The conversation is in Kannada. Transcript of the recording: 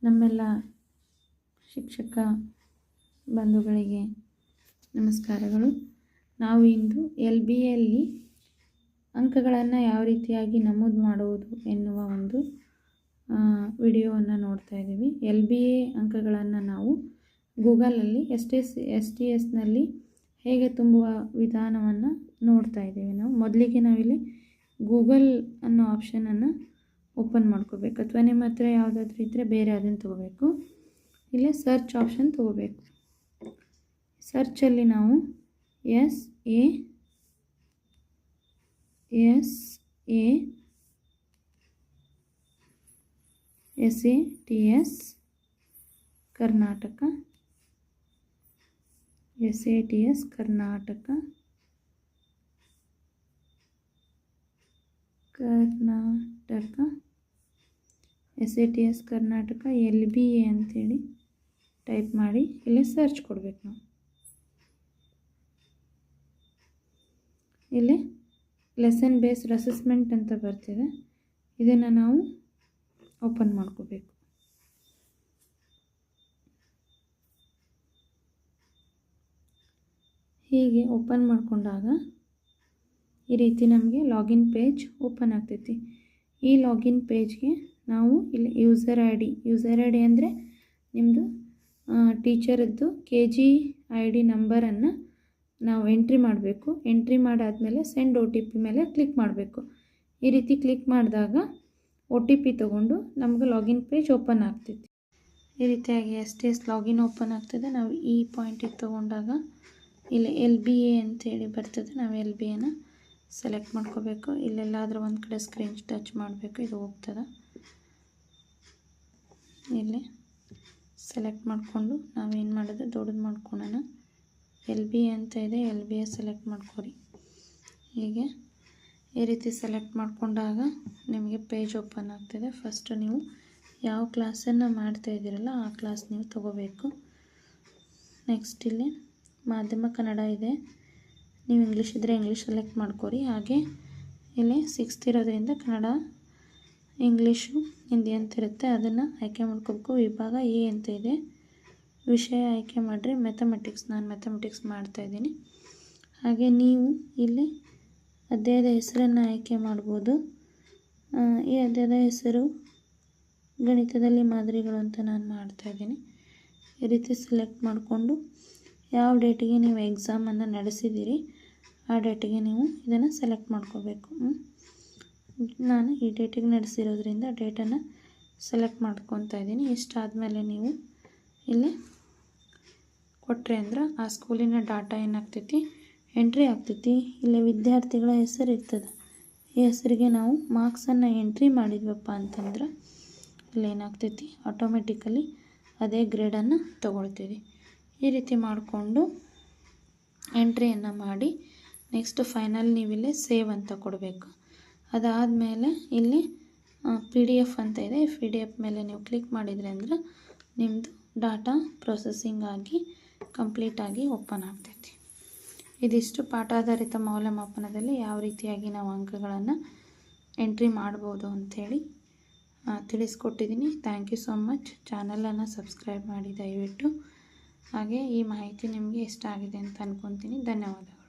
ನಮ್ಮೆಲ್ಲ ಶಿಕ್ಷಕ ಬಂಧುಗಳಿಗೆ ನಮಸ್ಕಾರಗಳು. ನಾವು ಇಂದು LBಯಲ್ಲಿ ಅಂಕಗಳನ್ನು ಯಾವ ರೀತಿಯಾಗಿ ನಮೂದು ಮಾಡುವುದು ಎನ್ನುವ ಒಂದು ವಿಡಿಯೋವನ್ನು ನೋಡ್ತಾ ಇದ್ದೀವಿ. LBA ಅಂಕಗಳನ್ನು ನಾವು ಗೂಗಲಲ್ಲಿ STSನಲ್ಲಿ ಹೇಗೆ ತುಂಬುವ ವಿಧಾನವನ್ನು ನೋಡ್ತಾ ಇದ್ದೀವಿ. ಮೊದಲಿಗೆ ನಾವಿಲ್ಲಿ ಗೂಗಲ್ ಅನ್ನೋ ಆಪ್ಷನನ್ನು ಓಪನ್ ಮಾಡ್ಕೋಬೇಕು, ಅಥವಾ ನಿಮ್ಮ ಹತ್ರ ಯಾವುದಾದ್ರೂ ಇದ್ದರೆ ಬೇರೆ ಅದನ್ನು ತೊಗೋಬೇಕು. ಇಲ್ಲೇ ಸರ್ಚ್ ಆಪ್ಷನ್ ತೊಗೋಬೇಕು. ಸರ್ಚಲ್ಲಿ ನಾವು SATS Karnataka SATS Karnataka LBA ಅಂತೇಳಿ ಟೈಪ್ ಮಾಡಿ ಇಲ್ಲೇ ಸರ್ಚ್ ಕೊಡಬೇಕು. ನಾವು ಇಲ್ಲಿ ಲೆಸನ್ ಬೇಸ್ಡ್ ಅಸೆಸ್ಮೆಂಟ್ ಅಂತ ಬರ್ತಿದೆ, ಇದನ್ನು ನಾವು ಓಪನ್ ಮಾಡ್ಕೋಬೇಕು. ಹೀಗೆ ಓಪನ್ ಮಾಡಿಕೊಂಡಾಗ ಈ ರೀತಿ ನಮಗೆ ಲಾಗಿನ್ ಪೇಜ್ ಓಪನ್ ಆಗ್ತೈತಿ. ಈ ಲಾಗಿನ್ ಪೇಜ್ಗೆ ನಾವು ಇಲ್ಲಿ ಯೂಸರ್ ಐ ಡಿ ಅಂದರೆ ನಿಮ್ಮದು ಟೀಚರದ್ದು KG ID ನಂಬರನ್ನು ನಾವು ಎಂಟ್ರಿ ಮಾಡಬೇಕು. ಎಂಟ್ರಿ ಮಾಡಾದಮೇಲೆ ಸೆಂಡ್ OTP ಮೇಲೆ ಕ್ಲಿಕ್ ಮಾಡಬೇಕು. ಈ ರೀತಿ ಕ್ಲಿಕ್ ಮಾಡಿದಾಗ OTP ತೊಗೊಂಡು ನಮ್ಗೆ ಲಾಗಿನ್ ಪೇಜ್ ಓಪನ್ ಆಗ್ತೈತಿ. ಈ ರೀತಿಯಾಗಿ STS ಲಾಗಿನ್ ಓಪನ್ ಆಗ್ತದೆ. ನಾವು ಈ ಪಾಯಿಂಟಿಗೆ ತೊಗೊಂಡಾಗ ಇಲ್ಲಿ LBA ಅಂತೇಳಿ ಬರ್ತದೆ. ನಾವು LBAನ ಸೆಲೆಕ್ಟ್ ಮಾಡ್ಕೋಬೇಕು. ಇಲ್ಲೆಲ್ಲಾದರೂ ಒಂದು ಕಡೆ ಸ್ಕ್ರೀನ್ ಟಚ್ ಮಾಡಬೇಕು, ಇದು ಹೋಗ್ತದೆ. ಇಲ್ಲಿ ಸೆಲೆಕ್ಟ್ ಮಾಡಿಕೊಂಡು ನಾವೇನು ಮಾಡೋದು, ದೊಡ್ಡದು ಮಾಡ್ಕೊಳ್ಳೋಣ. LBA ಅಂತ ಇದೆ, LBA ಸೆಲೆಕ್ಟ್ ಮಾಡ್ಕೊರಿ. ಹೀಗೆ ಈ ರೀತಿ ಸೆಲೆಕ್ಟ್ ಮಾಡಿಕೊಂಡಾಗ ನಿಮಗೆ ಪೇಜ್ ಓಪನ್ ಆಗ್ತದೆ. ಫಸ್ಟು ನೀವು ಯಾವ ಕ್ಲಾಸನ್ನು ಮಾಡ್ತಾ ಇದ್ದೀರಲ್ಲ ಆ ಕ್ಲಾಸ್ ನೀವು ತೊಗೋಬೇಕು. ನೆಕ್ಸ್ಟ್ ಇಲ್ಲಿ ಮಾಧ್ಯಮ ಕನ್ನಡ ಇದೆ, ನೀವು ಇಂಗ್ಲೀಷ್ ಇದ್ದರೆ ಇಂಗ್ಲೀಷ್ ಸೆಲೆಕ್ಟ್ ಮಾಡ್ಕೊರಿ. ಹಾಗೆ ಇಲ್ಲಿ 6th ಇರೋದ್ರಿಂದ ಕನ್ನಡ, ಇಂಗ್ಲೀಷು, ಹಿಂದಿ ಅಂತ ಇರುತ್ತೆ, ಅದನ್ನು ಆಯ್ಕೆ ಮಾಡ್ಕೋಬೇಕು. ವಿಭಾಗ A ಅಂತ ಇದೆ, ವಿಷಯ ಆಯ್ಕೆ ಮಾಡಿರಿ. ಮ್ಯಾಥಮೆಟಿಕ್ಸ್, ನಾನು ಮ್ಯಾಥಮೆಟಿಕ್ಸ್ ಮಾಡ್ತಾಯಿದ್ದೀನಿ. ಹಾಗೆ ನೀವು ಇಲ್ಲಿ ಅಧ್ಯಾಯದ ಹೆಸರನ್ನು ಆಯ್ಕೆ ಮಾಡ್ಬೋದು. ಈ ಅಧ್ಯಾಯದ ಹೆಸರು ಗಣಿತದಲ್ಲಿ ಮಾದರಿಗಳು ಅಂತ ನಾನು ಮಾಡ್ತಾಯಿದ್ದೀನಿ. ಈ ರೀತಿ ಸೆಲೆಕ್ಟ್ ಮಾಡಿಕೊಂಡು ಯಾವ ಡೇಟಿಗೆ ನೀವು ಎಕ್ಸಾಮನ್ನು ನಡೆಸಿದ್ದೀರಿ ಆ ಡೇಟಿಗೆ ನೀವು ಇದನ್ನು ಸೆಲೆಕ್ಟ್ ಮಾಡ್ಕೋಬೇಕು. ನಾನು ಈ ಡೇಟಿಗೆ ನಡೆಸಿರೋದ್ರಿಂದ ಡೇಟನ್ನು ಸೆಲೆಕ್ಟ್ ಮಾಡ್ಕೊತಾ ಇದ್ದೀನಿ. ಇಷ್ಟಾದಮೇಲೆ ನೀವು ಇಲ್ಲಿ ಕೊಟ್ಟರೆ ಅಂದ್ರೆ ಆ ಸ್ಕೂಲಿನ ಡಾಟಾ ಏನಾಗ್ತೈತಿ, ಎಂಟ್ರಿ ಆಗ್ತೈತಿ. ಇಲ್ಲಿ ವಿದ್ಯಾರ್ಥಿಗಳ ಹೆಸರು ಇರ್ತದೆ. ಈ ಹೆಸರಿಗೆ ನಾವು ಮಾರ್ಕ್ಸನ್ನು ಎಂಟ್ರಿ ಮಾಡಿದ್ವಪ್ಪ ಅಂತಂದ್ರೆ ಇಲ್ಲೇನಾಗ್ತೈತಿ, ಆಟೋಮೆಟಿಕಲಿ ಅದೇ ಗ್ರೇಡನ್ನು ತೊಗೊಳ್ತೀವಿ. ಈ ರೀತಿ ಮಾಡಿಕೊಂಡು ಎಂಟ್ರಿಯನ್ನು ಮಾಡಿ ನೆಕ್ಸ್ಟ್ ಫೈನಲ್ ನೀವಿಲ್ಲೇ ಸೇವ್ ಅಂತ ಕೊಡಬೇಕು. ಅದಾದಮೇಲೆ ಇಲ್ಲಿ PDF ಅಂತ ಇದೆ, PDF ಮೇಲೆ ನೀವು ಕ್ಲಿಕ್ ಮಾಡಿದರೆ ಅಂದ್ರೆ ನಿಮ್ಮದು ಡಾಟಾ ಪ್ರೊಸೆಸಿಂಗ್ ಆಗಿ ಕಂಪ್ಲೀಟಾಗಿ ಓಪನ್ ಆಗ್ತೈತಿ. ಇದಿಷ್ಟು ಪಾಠಾಧಾರಿತ ಮೌಲ್ಯಮಾಪನದಲ್ಲಿ ಯಾವ ರೀತಿಯಾಗಿ ನಾವು ಅಂಕಗಳನ್ನು ಎಂಟ್ರಿ ಮಾಡ್ಬೋದು ಅಂಥೇಳಿ ತಿಳಿಸ್ಕೊಟ್ಟಿದ್ದೀನಿ. Thank you so much. ಚಾನಲನ್ನು ಸಬ್ಸ್ಕ್ರೈಬ್ ಮಾಡಿ ದಯವಿಟ್ಟು. ಹಾಗೆ ಈ ಮಾಹಿತಿ ನಿಮಗೆ ಇಷ್ಟ ಆಗಿದೆ ಅಂತ ಅಂದ್ಕೊತೀನಿ. ಧನ್ಯವಾದಗಳು.